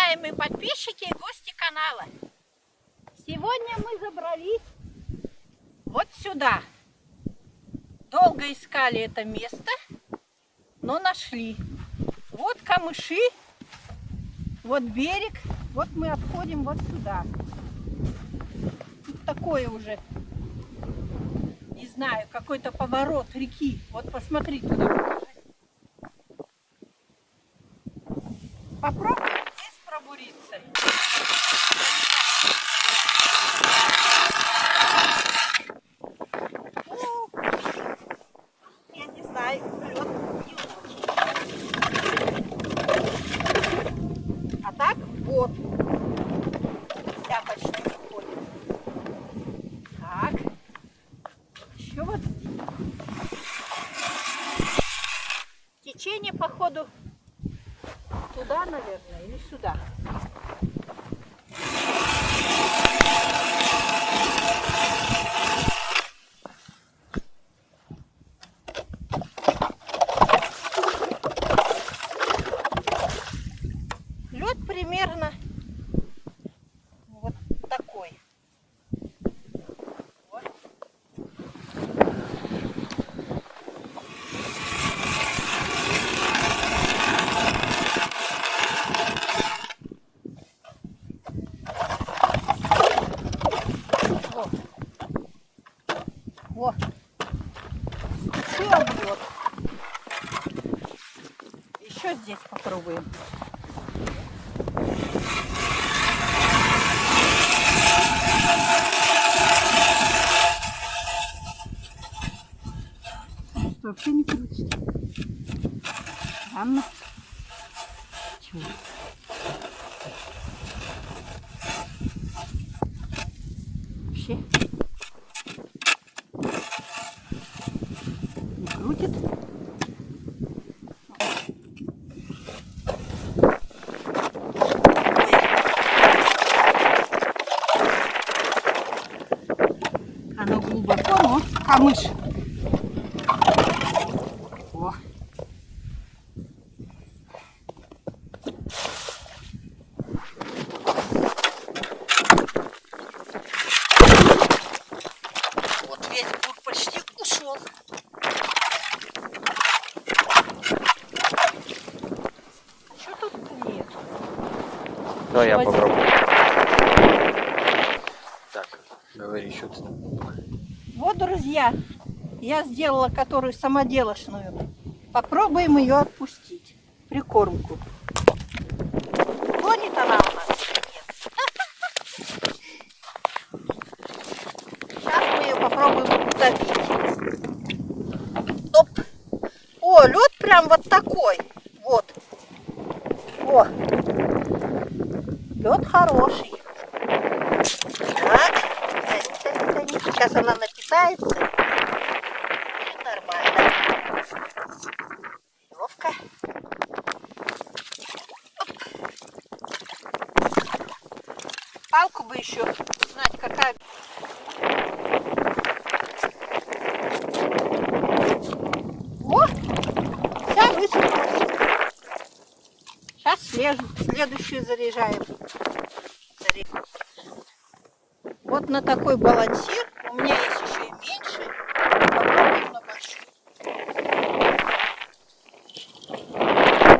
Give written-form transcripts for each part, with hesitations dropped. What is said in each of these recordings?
уважаемые подписчики и гости канала. Сегодня мы забрались вот сюда. Долго искали это место, но нашли. Вот камыши, вот берег, вот мы обходим вот сюда. Тут такое уже, не знаю, какой-то поворот реки. Вот посмотри туда, покажи. Попробуем здесь пробуриться. Я не знаю, лед не очень. А так вот. Вся почти выходит. Так. Еще вот. Течение, походу, туда, наверное, или сюда. Лед примерно вот такой. Вот. Во. Все объет. Еще здесь попробуем. Что, вообще не крутит? Ладно. Чего? Вообще не крутит. Оно глубоко, но камыш. О. Вот весь бур почти ушел. А что тут нет? Да, я попробую. Так, говори, что ты. Вот, друзья, я сделала которую самоделочную. Попробуем ее отпустить. Прикормку. Тонет она у нас или нет? Сейчас мы ее попробуем утопить. Оп. О, лед прям вот такой. Вот. О. Лед хороший. Так. Сейчас она напитается. И нормально. Веревка. Палку бы еще знать, какая. О! Вся высохла. Сейчас следующую заряжаем. Вот на такой балансир. У меня есть еще и меньше. Попробуем на большой.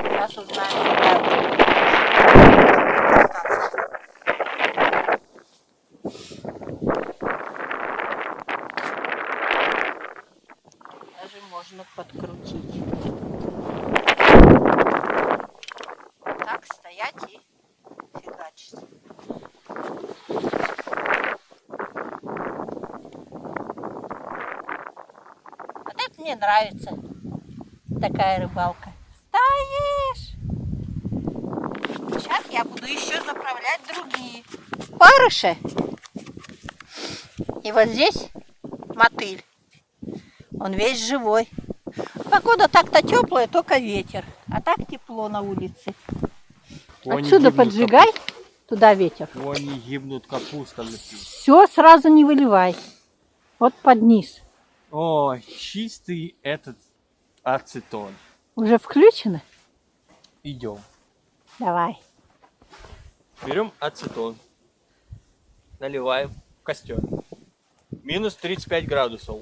Сейчас узнаем, какая. Даже можно подкрутить. Так стоять и фигачить. Мне нравится такая рыбалка. Стоишь! Сейчас я буду еще заправлять другие парыши. И вот здесь мотыль. Он весь живой. Погода так-то теплая, только ветер. А так тепло на улице. Отсюда поджигай, туда ветер. Они гибнут капустами. Все сразу не выливай. Вот под низ. Ой, чистый этот ацетон. Уже включено? Идем. Давай. Берем ацетон, наливаем в костер. Минус 35 градусов.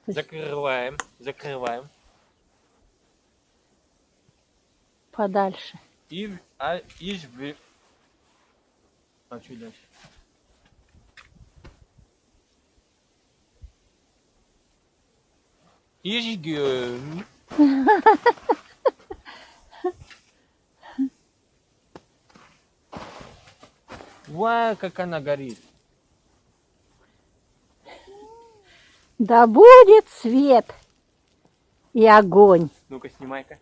Закрываем, закрываем. Подальше. И жгем. А что дальше? И жгем. Вау, как она горит. Да будет свет и огонь. Ну-ка, снимай-ка.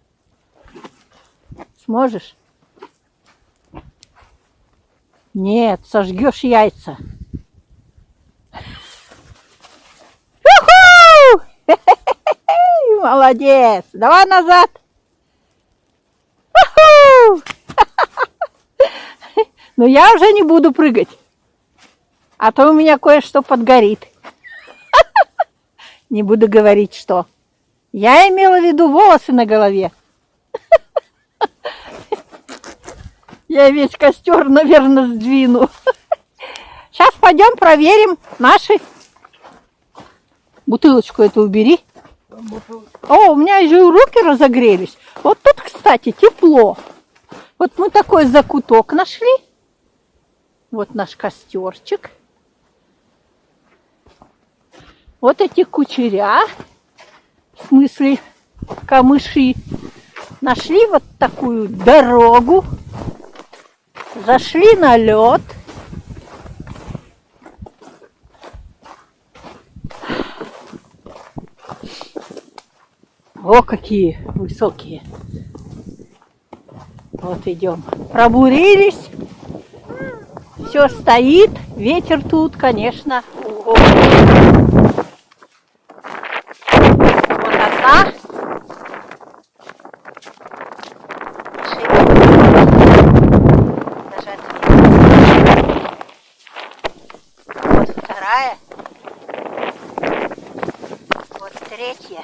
Сможешь? Нет, сожгешь яйца. Уху! Молодец. Давай назад. Уху! Но я уже не буду прыгать. А то у меня кое-что подгорит. Не буду говорить, что. Я имела в виду волосы на голове. Я весь костер, наверное, сдвину. Сейчас пойдем проверим наши. Бутылочку эту убери. О, у меня уже руки разогрелись. Вот тут, кстати, тепло. Вот мы такой закуток нашли. Вот наш костерчик. Вот эти кучеря, в смысле камыши, нашли вот такую дорогу, зашли на лед. О, какие высокие. Вот идем. Пробурились. Все стоит. Ветер тут, конечно. Ого. Вот одна. Нажать. Вот вторая. Вот третья.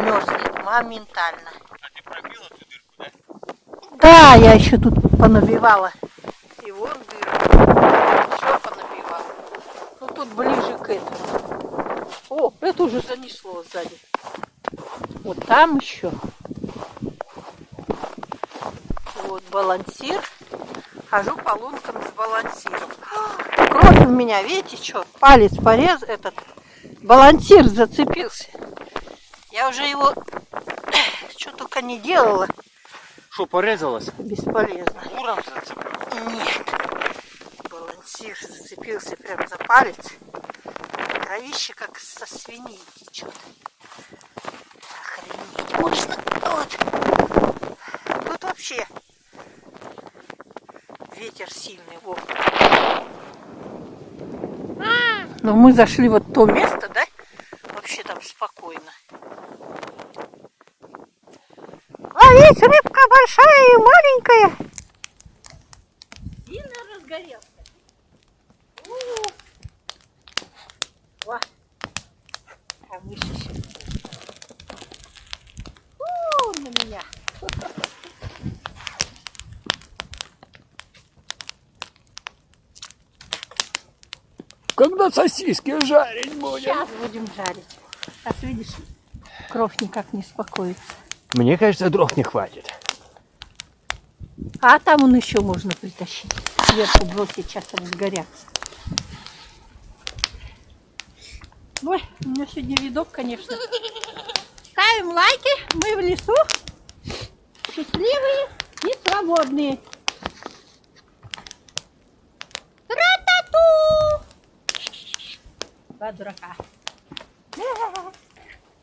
Мерзнет моментально. А ты пробила эту дырку, да? Да, я еще тут понабивала. И вон дырку. Еще понабивала. Ну тут ближе к этому. О, это уже занесло сзади. Вот там еще. Вот балансир. Хожу по лункам с балансиром. Кровь у меня, видите, что? Палец порез этот. Балансир зацепился. Я уже его что только не делала. Что, порезалась? Бесполезно. Уром зацепил? Нет. Балансир зацепился прям за палец. Кровище как со свиньи течет. Охренеть можно. Вот. Тут вообще ветер сильный. Вот. Но мы зашли вот в то место, да? Вообще там спокойно. Ловись, рыбка большая и маленькая. Сильно разгорелся. О, а выше еще. На меня. Когда сосиски жарить будем? Сейчас будем жарить. Сейчас видишь, кровь никак не успокоится. Мне кажется, дров не хватит. А там он еще можно притащить. Сверху бросить, сейчас разгорятся. Ой, у меня сегодня видок, конечно. Ставим лайки, мы в лесу. Счастливые и свободные. Тра-та-ту! Два дурака.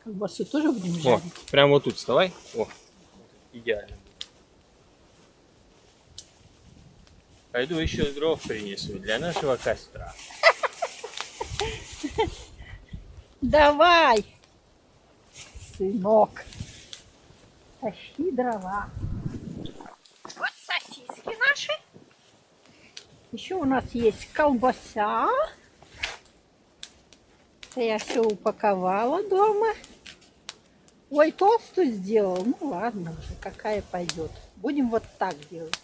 Колбасу тоже будем О, жарить? прям вот тут вставай. О, идеально. Пойду еще дров принесу для нашего костра. Давай, сынок, тащи дрова. Вот сосиски наши. Еще у нас есть колбаса. Это я все упаковала дома. Ой, толстую сделал. Ну ладно уже, какая пойдет. Будем вот так делать.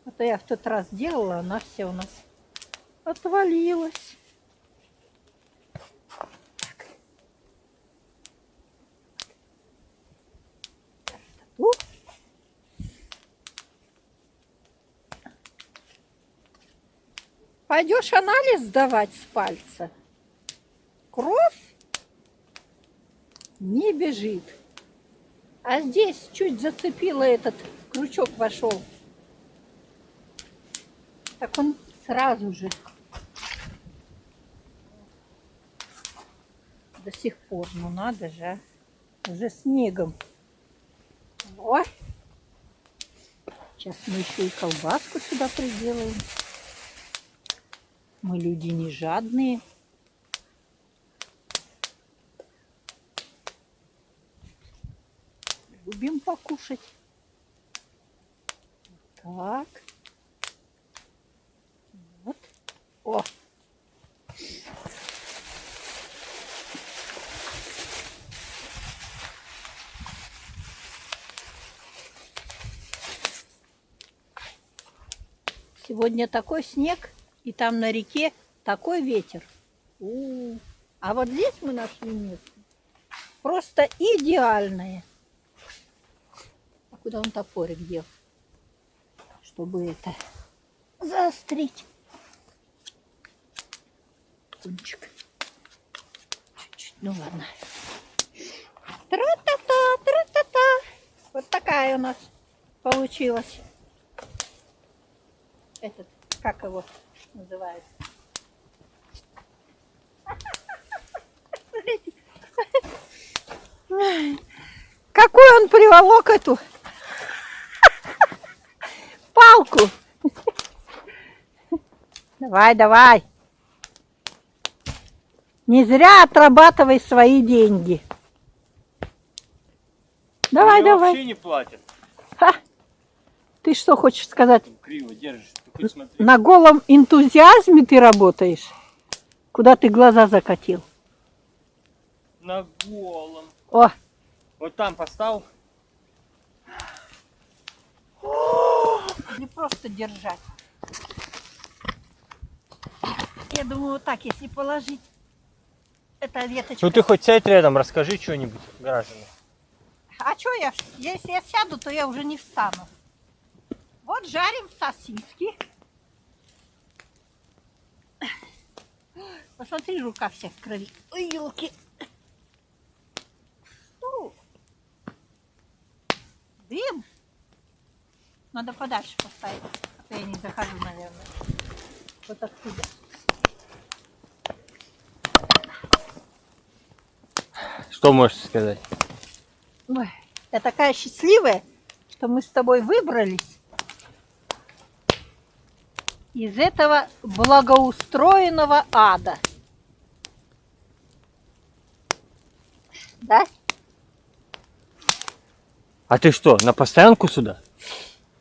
А то я в тот раз делала, она вся у нас отвалилась. Так. Пойдешь анализ сдавать с пальца? Кровь не бежит. А здесь чуть зацепило, этот крючок вошел. Так он сразу же до сих пор. Ну надо же, а. Уже снегом. Ой. Сейчас мы еще и колбаску сюда приделаем. Мы люди не жадные. Любим покушать. Так. Вот. О! Сегодня такой снег, и там на реке такой ветер. А вот здесь мы нашли место. Просто идеальное. А куда он топорик дел? Чтобы это заострить. Кончик. Чуть-чуть, ну ладно. Тра-та-та, тра-та-та. Вот такая у нас получилась. Этот, как его называется? Какой он приволок эту палку? Давай, давай. Не зря отрабатывай свои деньги. Давай, Мне давай. вообще не платят. Ха. Ты что хочешь сказать? Криво держишь. Ты хоть смотри. На голом энтузиазме ты работаешь? Куда ты глаза закатил? На голом. О, Вот там поставил. не просто держать. Я думаю, вот так, если положить, эта веточка. Ну ты хоть сядь рядом, расскажи что-нибудь, граждане. А что я? Если я сяду, то я уже не встану. Вот жарим сосиски. Посмотри, рука вся в крови. Ой, елки. Дым. Надо подальше поставить. А то я не захожу, наверное. Вот отсюда. Что можешь сказать? Ой, я такая счастливая, что мы с тобой выбрались из этого благоустроенного ада. Да? А ты что, на постоянку сюда?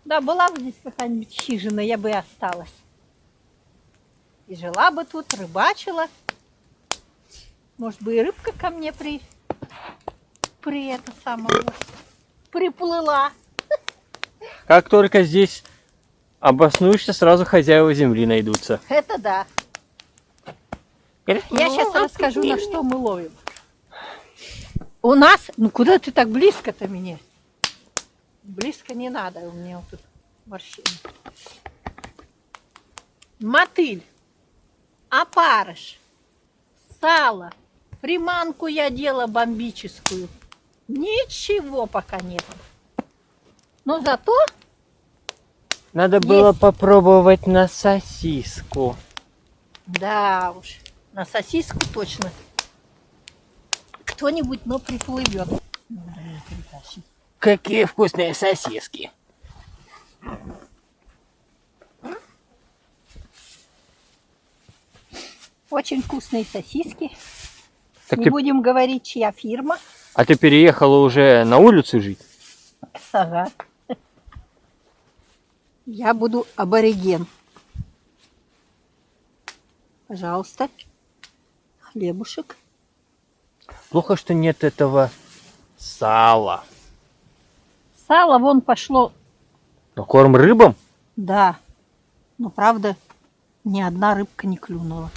Да, была бы здесь какая-нибудь хижина, я бы и осталась. И жила бы тут, рыбачила. Может бы и рыбка ко мне приплыла. Как только здесь обоснуешься, сразу хозяева земли найдутся. Это да. Я сейчас расскажу, на что мы ловим. У нас... Ну куда ты так близко-то меня? Близко не надо, у меня вот тут морщины. Мотыль, опарыш, сало, приманку я делала бомбическую. Ничего пока нет. Но зато... Надо было попробовать на сосиску. Да уж, на сосиску точно. Кто-нибудь, но приплывет. Какие вкусные сосиски. Очень вкусные сосиски. Так Не ты... будем говорить, чья фирма. А ты переехала уже на улицу жить? Ага. Я буду абориген. Пожалуйста. Хлебушек. Плохо, что нет этого сала. Сало вон пошло. Но корм рыбам? Да. Но правда, ни одна рыбка не клюнула.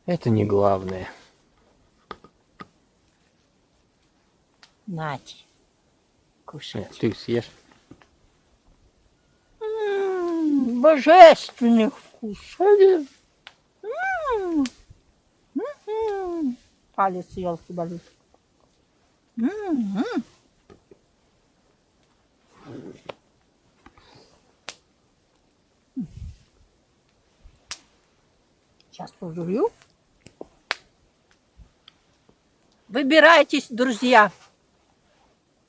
Это не главное. Нате. Кушайте. Нет, ты съешь. Божественный вкус. Палец елки болит. Сейчас пожую. Выбирайтесь, друзья,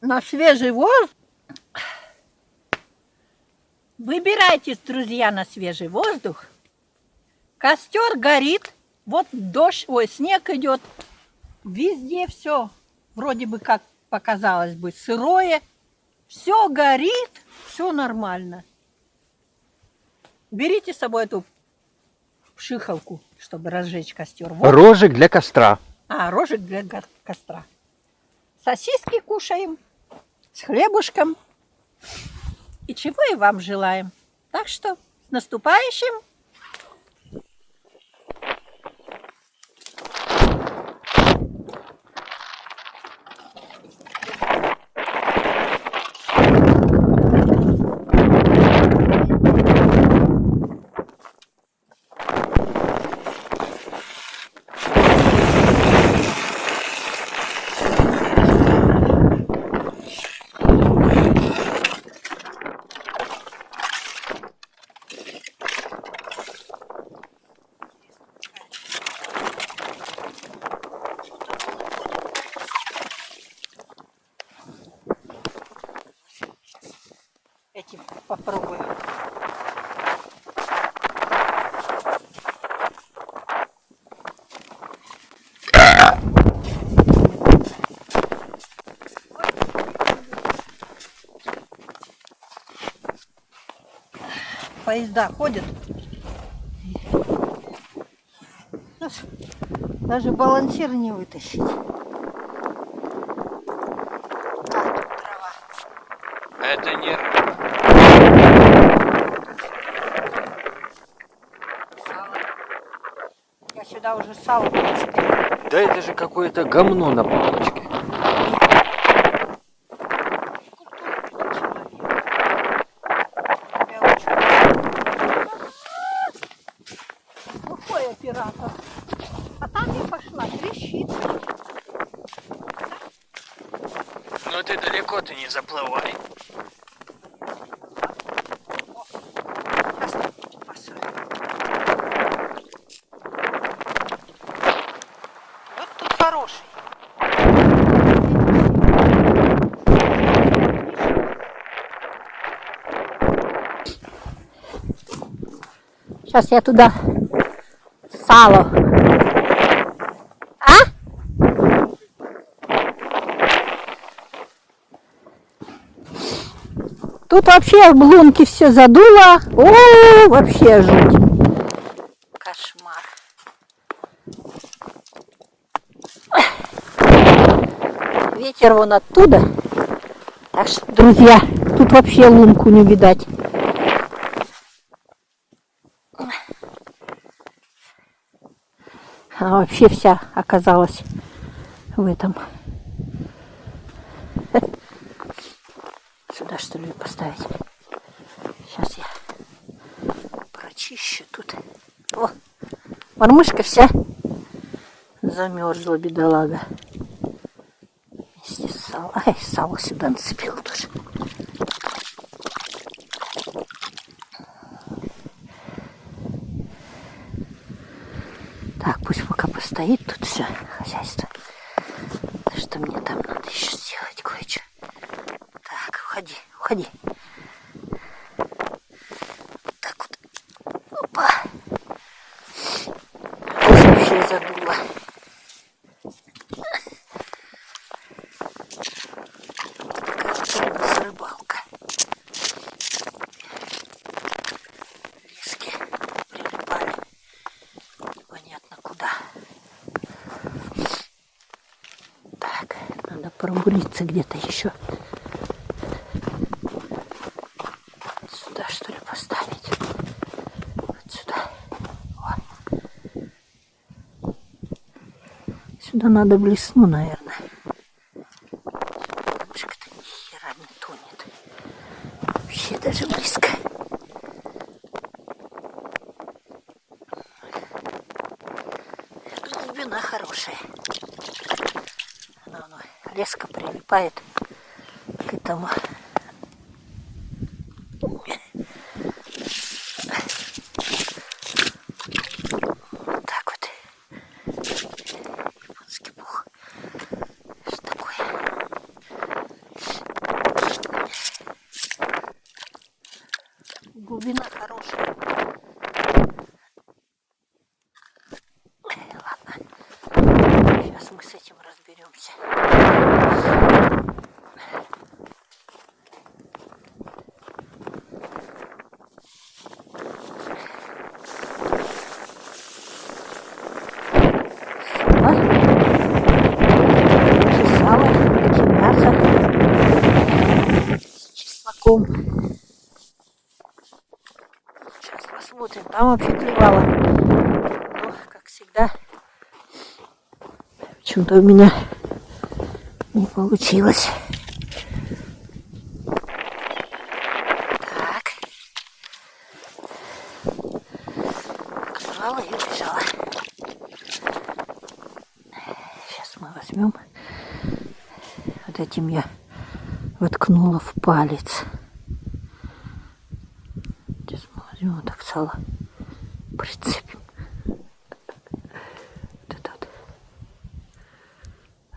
на свежий воздух. Выбирайтесь, друзья, на свежий воздух. Костер горит. Вот дождь, ой, снег идет. Везде все вроде бы как показалось бы сырое. Все горит, все нормально. Берите с собой эту пшихалку, чтобы разжечь костер. Вот. Рожек для костра. Рожек для костра. Сосиски кушаем с хлебушком. И чего и вам желаем. Так что с наступающим! Этим попробую. Поезда ходят. Даже балансир не вытащить. Трава. Это не... Сало. Я сюда уже сало прицепила. Да это же какое-то говно на палочке. Плохой оператор. А там я пошла, трещит. Ну ты далеко ты не заплывай. Сейчас посолю. Вот тут хороший. Сейчас я туда сало. Тут вообще в лунке все задуло. О, вообще жуть. Кошмар. Ветер вон оттуда. Так что, друзья, тут вообще лунку не видать. Она вообще вся оказалась в этом. Сюда что ли поставить? Сейчас я прочищу тут. О, мормышка вся замерзла, бедолага. Вместе с салом. Ай, сало сюда нацепила тоже. Так, пусть пока постоит тут все хозяйство. Потому что мне там надо еще сделать кое-что. Так, уходи, уходи. Так вот. Опа. Вообще задуло. Такая у нас рыбалка. Лески прилипали пробуриться где-то еще. Сюда, что ли, поставить? Вот сюда. О. Сюда надо блесну, наверное. Камушек-то ни хера не тонет. Вообще даже близко. Глубина хорошая. Она резко прилипает к этому. Вот так вот. Японский пух. Что такое? Глубина хорошая. Ладно. Сейчас мы с этим разберемся. Сало, мясо с чесноком. Сейчас посмотрим. Там вообще клевало. Но, как всегда, почему-то у меня не получилось. Так. Клевала и убежала. Сейчас мы возьмем. Вот этим я воткнула в палец. Сейчас мы возьмем вот так сало, прицепим. Вот это вот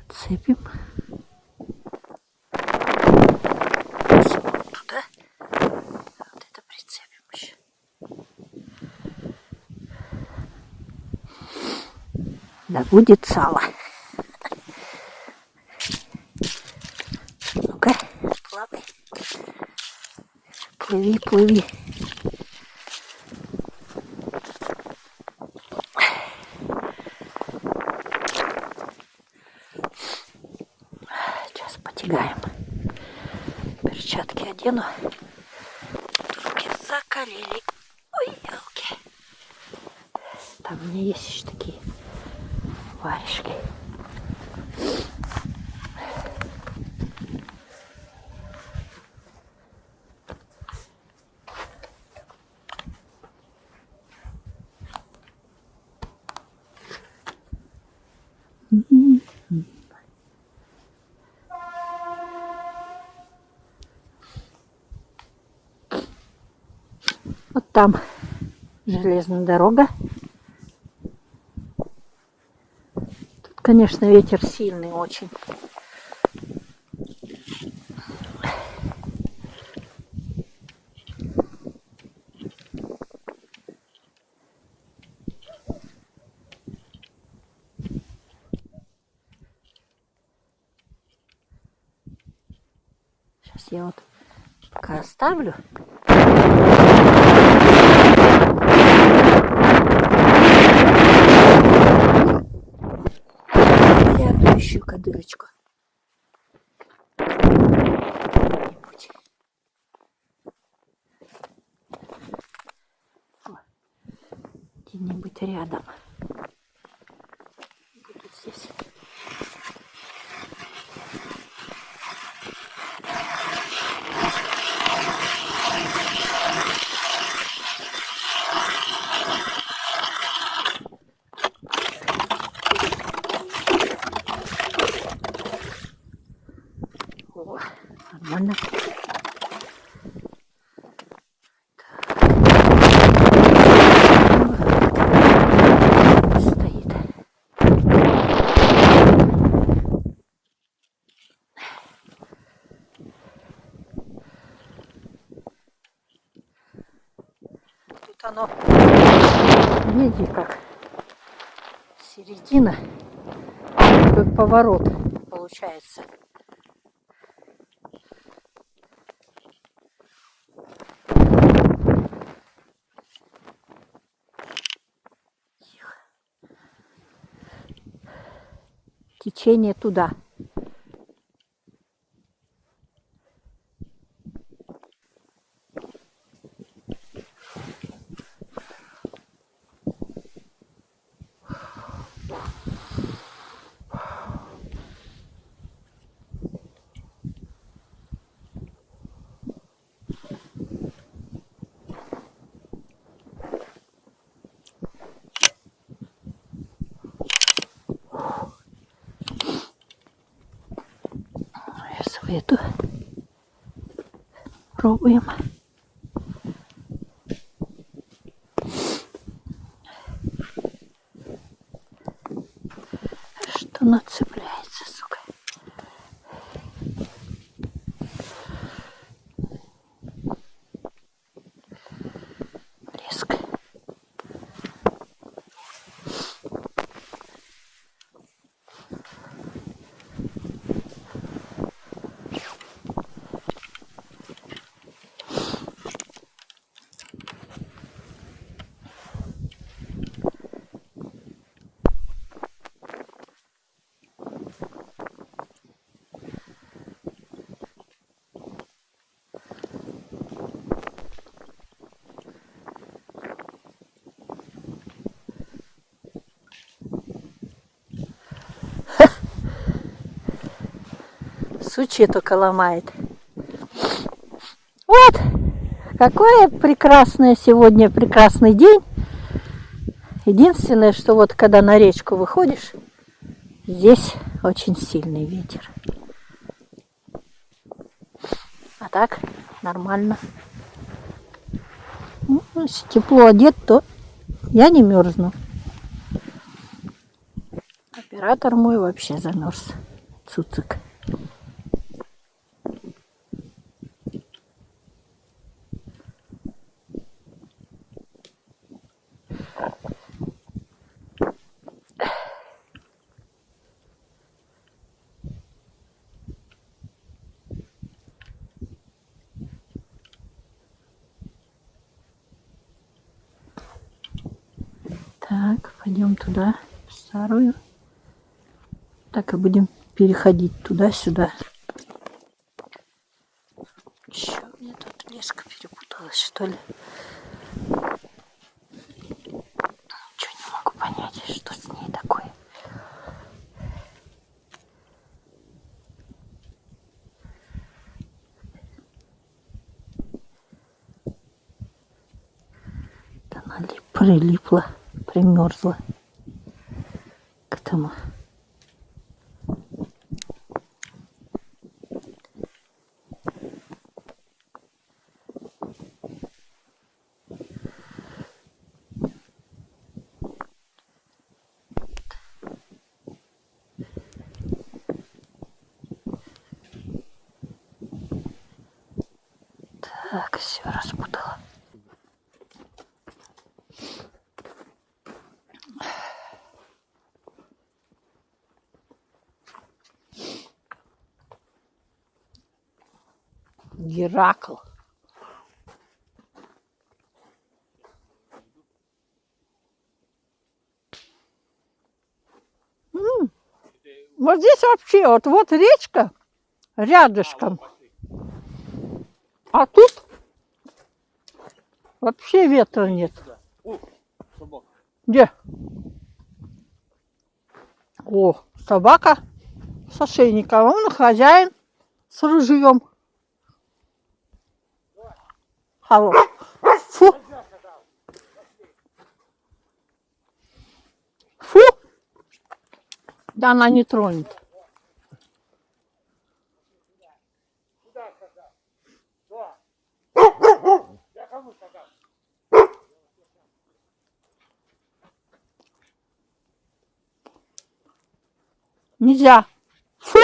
отцепим. Туда. Вот это прицепим еще. Да будет сало. Ну-ка, плавай. Плыви, плыви. Сейчас потягаем. Перчатки одену. Руки закалили. Ой, елки. Там у меня есть еще такие варежки. Вот там железная дорога. Тут, конечно, ветер сильный очень. Сейчас я вот пока оставлю. Я ищу дырочку. Где-нибудь рядом. Буду здесь. О, нормально. Стоит. Тут оно, видите, как середина, как поворот получается. Течение туда. в эту. Пробуем. Что нацепляется, сука. Блеск. Сучья только ломает. Вот, какой прекрасный сегодня прекрасный день. Единственное, что вот когда на речку выходишь, здесь очень сильный ветер. А так нормально. Ну, если тепло одет, то я не мерзну. Оператор мой вообще замерз. Цуцик. Так, пойдем туда, в старую. Так и будем переходить туда-сюда. Что у меня тут леска перепуталась, что ли? Ничего не могу понять, что с ней такое. Да она прилипла, примерзла к этому. Так, все распутала. Геракл. Вот здесь вообще, вот речка рядышком. А тут вообще ветра нет. Где? О, собака с ошейником. Он хозяин с ружьем. Хорош. Фу. Фу. Да она не тронет. Нельзя. Фу.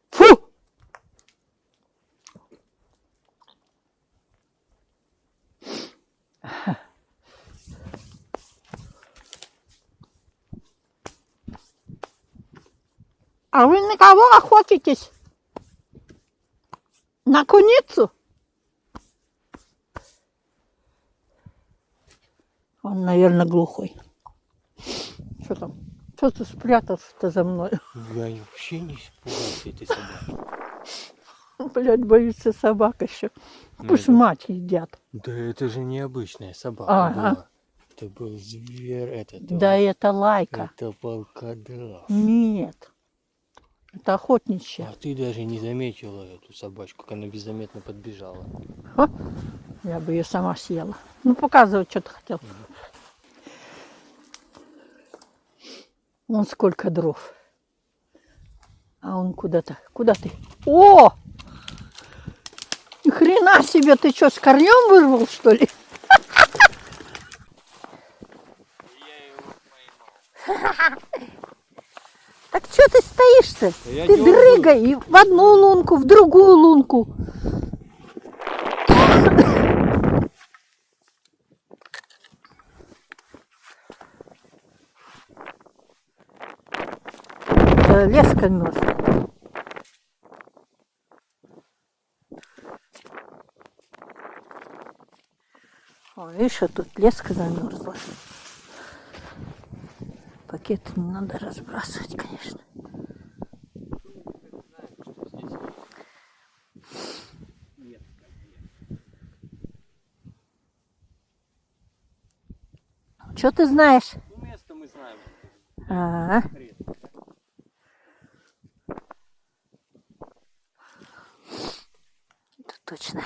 Фу. А вы на кого охотитесь? На куницу? Он, наверное, глухой. Что там? Что ты спрятался-то за мной? Я вообще не испугался этой собаки. Блядь, боится собак еще. Пусть мать едят. Да это же необычная собака была. Это был зверь, Да это лайка. Это волкодав. Нет. Это охотничья. А ты даже не заметила эту собачку, как она беззаметно подбежала. О, я бы ее сама съела. Ну, показывай, что ты хотел. Вон сколько дров. А он куда-то. Куда ты? О! Ни хрена себе, ты что, с корнем вырвал, что ли? Я его поймал. Так что ты стоишь-то? Да я Ты дёргаю. дрыгай и в одну лунку, в другую лунку. Леска мерзла. О, видишь, а тут леска замерзла. Пакеты не надо разбрасывать, конечно. Что ты знаешь? Ну, место мы знаем. А, это точно.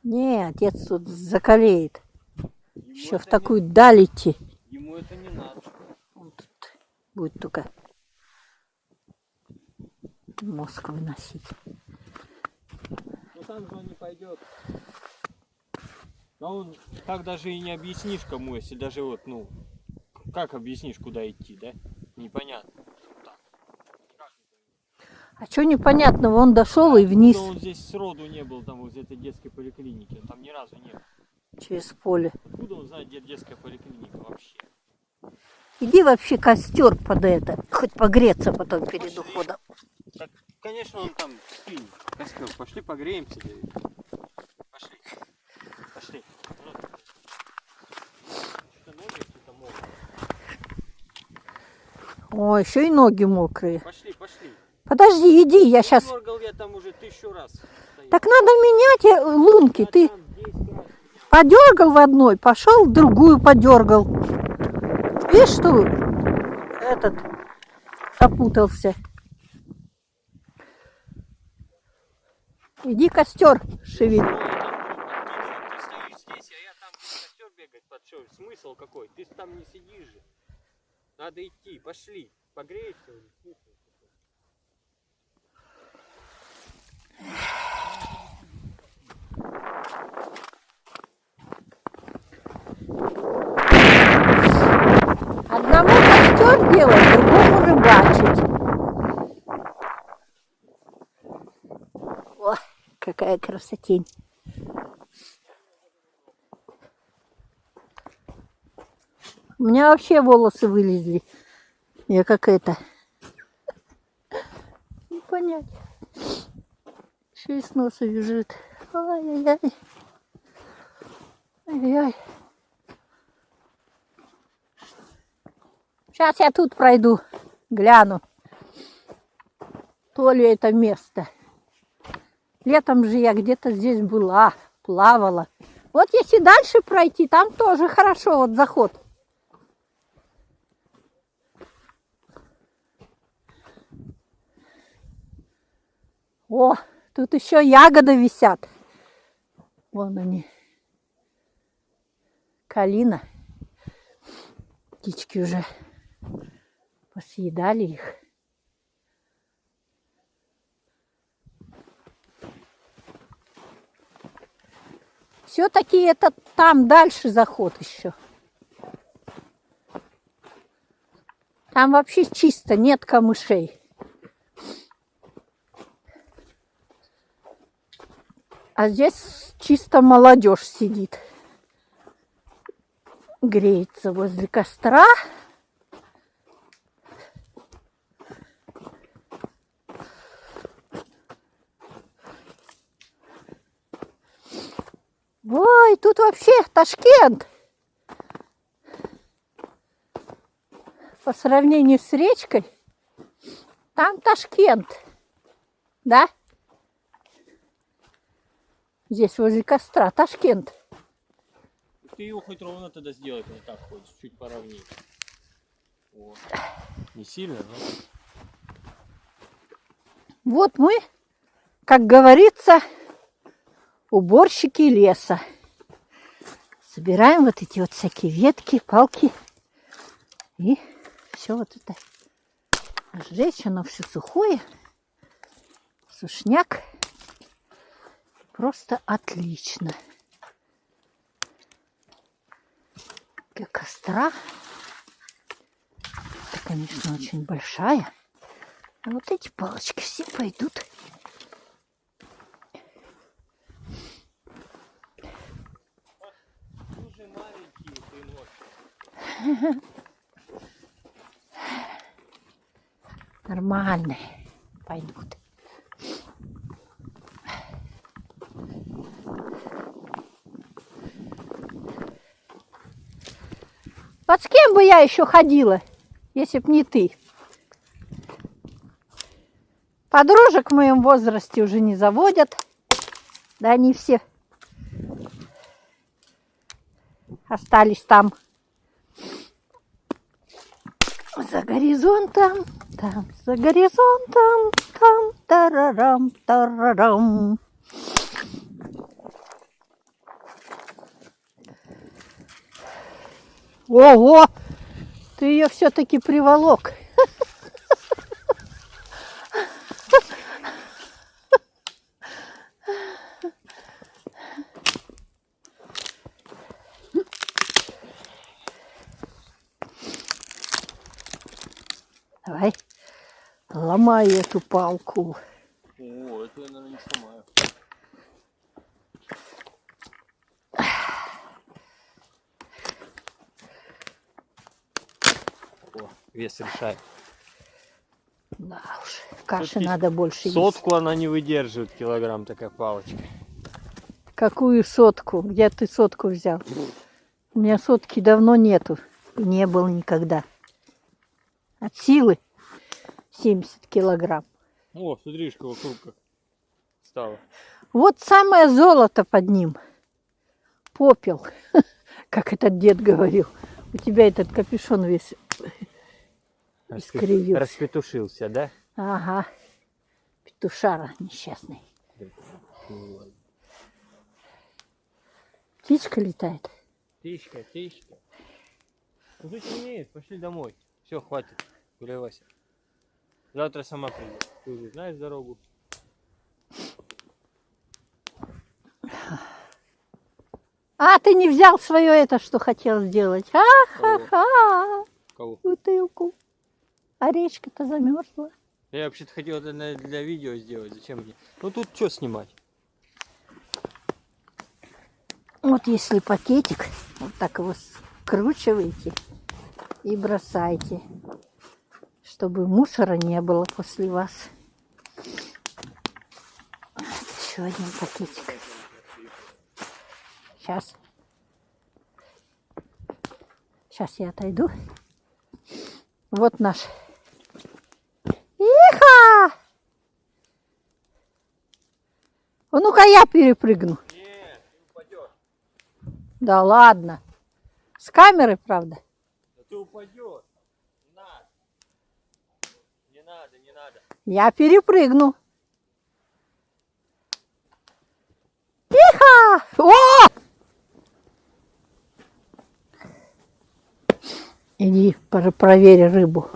Не, отец тут закалеет. Еще в такую даль идти. Ему это не надо. Он тут будет только мозг выносить. Ну там же он не пойдет. А он так даже и не объяснишь кому, если даже вот, ну, как объяснишь, куда идти, да? Непонятно. А что непонятного? Он дошел и вниз Он здесь сроду не был, там возле этой детской поликлиники. Он там ни разу не был. через поле. Откуда он знает, где детская поликлиника вообще? Иди вообще костер под это, хоть погреться потом перед уходом. Так, конечно, он там спит. Костер, пошли погреемся. Пошли. Пошли. Что-то ноги какие-то мокрые. О, еще и ноги мокрые. Пошли, пошли. Подожди, иди, я сейчас. Дергал я там уже 1000 раз. Так надо менять лунки. Я Ты там 10 раз. подергал в одной, пошел в другую подергал. Видишь, что этот запутался. Иди костер шевель. Ты стоишь здесь, а я там костер бегать подшел. Смысл какой? Ты там не сидишь же. Надо идти, пошли. Погреешься уже. Смысл какой? Одному костер делать, другому рыбачить. О, какая красотень. У меня вообще волосы вылезли. Я как это. Не понять. Еще из носа бежит. Ай-яй-яй. Ай-яй. Сейчас я тут пройду, гляну. То ли это место. Летом же я где-то здесь была, плавала. Вот если дальше пройти, там тоже хорошо, вот заход. О, тут еще ягоды висят. Вон они. Калина. Птички уже посъедали их. Все-таки это там дальше заход еще. Там вообще чисто, нет камышей. А здесь чисто молодежь сидит. Греется возле костра. Ой, тут вообще Ташкент. По сравнению с речкой, там Ташкент. Да? Здесь возле костра Ташкент. Ты его хоть ровно тогда сделай, вот так хоть, чуть поровнее. О, не сильно, но... Вот мы, как говорится, уборщики леса. Собираем вот эти вот всякие ветки, палки. И все вот это сжечь. Оно все сухое. Сушняк. Просто отлично. Для костра. Это, конечно, очень большая. А вот эти палочки все пойдут. Уже маленькие ты. Нормальные пойдут. Вот с кем бы я еще ходила, если б не ты? Подружек в моем возрасте уже не заводят. Да они все остались там. За горизонтом, там, за горизонтом, там, тарарам, тарарам. Ого! Ты ее все-таки приволок. Давай, ломай эту палку. О, это я, наверное, не сломаю. О, вес решает. Да уж, каши Все-таки надо больше есть. Сотку она не выдерживает, килограмм такая палочка. Какую сотку? Где ты сотку взял? У меня сотки давно нету. И не было никогда. От силы 70 килограмм. О, смотришь, вокруг как стало. Вот самое золото под ним. Попел. Как этот дед говорил. У тебя этот капюшон весь искривился. Распетушился, да? Ага. Петушара несчастный. Птичка летает. Птичка, птичка. Уже темнеет, пошли домой. Все, хватит, гуляй, Вася. Завтра сама придет. Ты уже знаешь дорогу. А, ты не взял свое это, что хотел сделать. Ха-ха-ха. Кого? Бутылку. А речка-то замерзла. Я вообще-то хотел это для видео сделать. Зачем мне? Ну тут что снимать? Вот если пакетик, вот так его скручиваете и бросайте, чтобы мусора не было после вас. Еще один пакетик. Сейчас. Сейчас я отойду. Вот наш. Иха! Ну-ка я перепрыгну. Нет, ты упадешь. Да ладно. С камеры, правда? Да ты упадешь. Не надо. Не надо, не надо. Я перепрыгну. Иха! О! Иди проверь рыбу.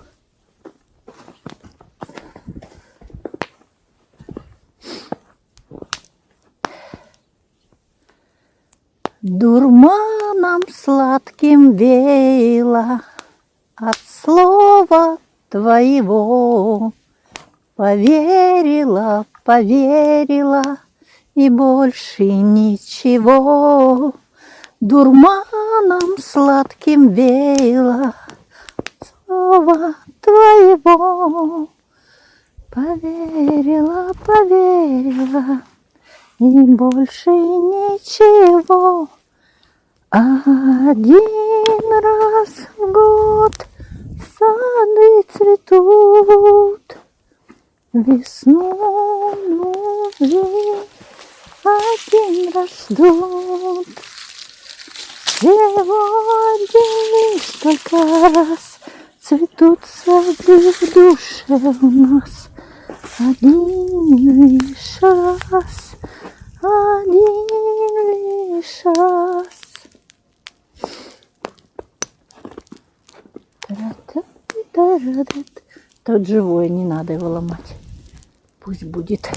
Дурманом сладким веяло от слова твоего. Поверила, поверила и больше ничего. Дурманом сладким веяло от слова твоего. Поверила, поверила и больше ничего. Один раз в год сады цветут, весну любви один раз ждут. Сегодня лишь только раз цветут сады в душе у нас один лишь раз, один лишь раз. Та-ра-та-та-ра-та. Тут живое, не надо его ломать. Пусть будет.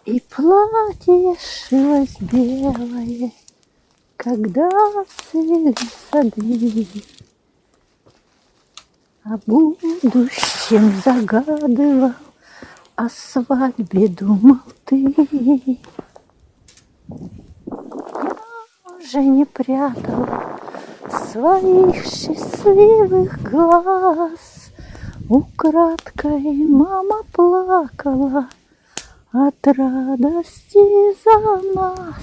И платье шилось белое, когда цвели сады. О будущем загадывал, о свадьбе думал ты. Я уже не прятала своих счастливых глаз. Украдкой мама плакала от радости за нас.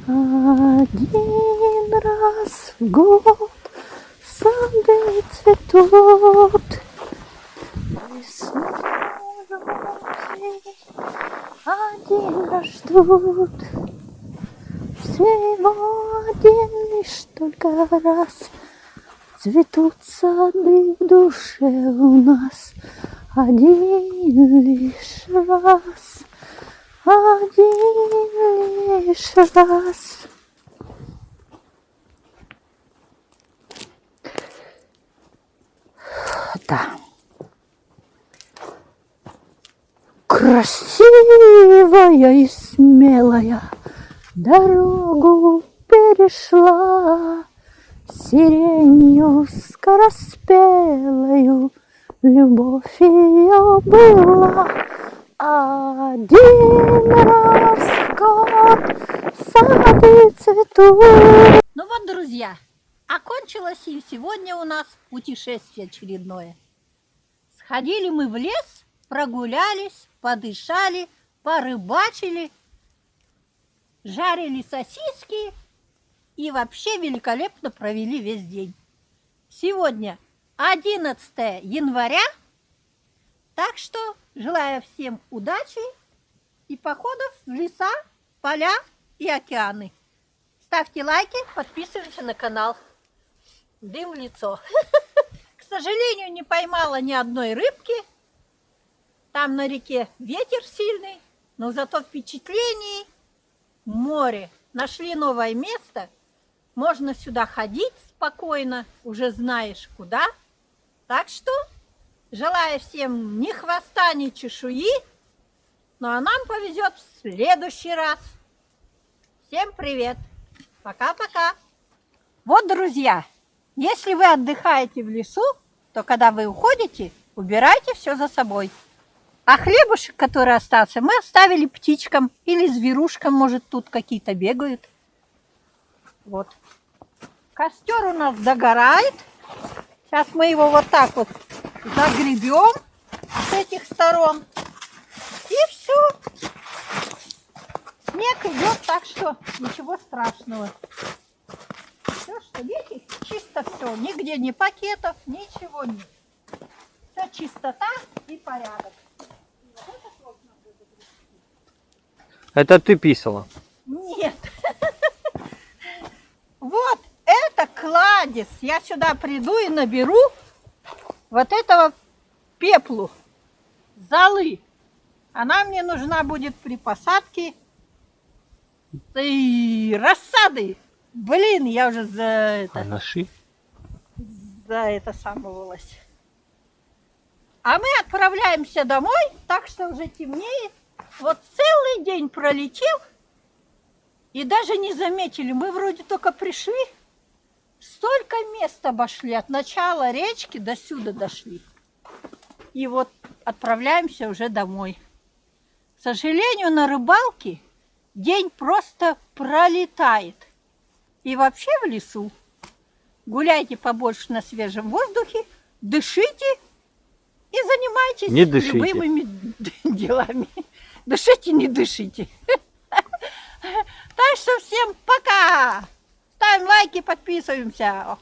Один раз в год сады цветут, весну розы один раз ждут. Всего один лишь только раз цветут сады в душе у нас. Один лишь раз, один лишь раз. Да. Красивая и смелая дорогу перешла, сиренью скороспелою любовь ее была. Один раз в год сады цветут. Ну вот, друзья, окончилось и сегодня у нас путешествие очередное. Сходили мы в лес, прогулялись, подышали, порыбачили, жарили сосиски и вообще великолепно провели весь день. Сегодня 11 января, так что желаю всем удачи и походов в леса, поля и океаны. Ставьте лайки, подписывайтесь на канал. Дым в лицо. К сожалению, не поймала ни одной рыбки. Там на реке ветер сильный, но зато впечатлений море. Нашли новое место. Можно сюда ходить спокойно, уже знаешь куда. Так что желаю всем ни хвоста, ни чешуи. Ну а нам повезет в следующий раз. Всем привет! Пока-пока! Вот, друзья, если вы отдыхаете в лесу, то когда вы уходите, убирайте все за собой. А хлебушек, который остался, мы оставили птичкам или зверушкам, может, тут какие-то бегают. Вот. Костер у нас догорает. Сейчас мы его вот так вот загребем с этих сторон. И все. Снег идет, так что ничего страшного. Все, что видите, чисто все. Нигде ни пакетов, ничего нет. Все чистота и порядок. Это ты писала? Нет. Вот это кладезь. Я сюда приду и наберу вот этого пеплу, золы. Она мне нужна будет при посадке и рассады. Блин, я уже за это самовалась. А мы отправляемся домой, так что уже темнеет. Вот целый день пролетел, и даже не заметили. Мы вроде только пришли, столько мест обошли, от начала речки до сюда дошли. И вот отправляемся уже домой. К сожалению, на рыбалке день просто пролетает. И вообще в лесу. Гуляйте побольше на свежем воздухе, дышите и занимайтесь любыми делами. Дышите, не дышите. Так что всем пока! Ставим лайки, подписываемся.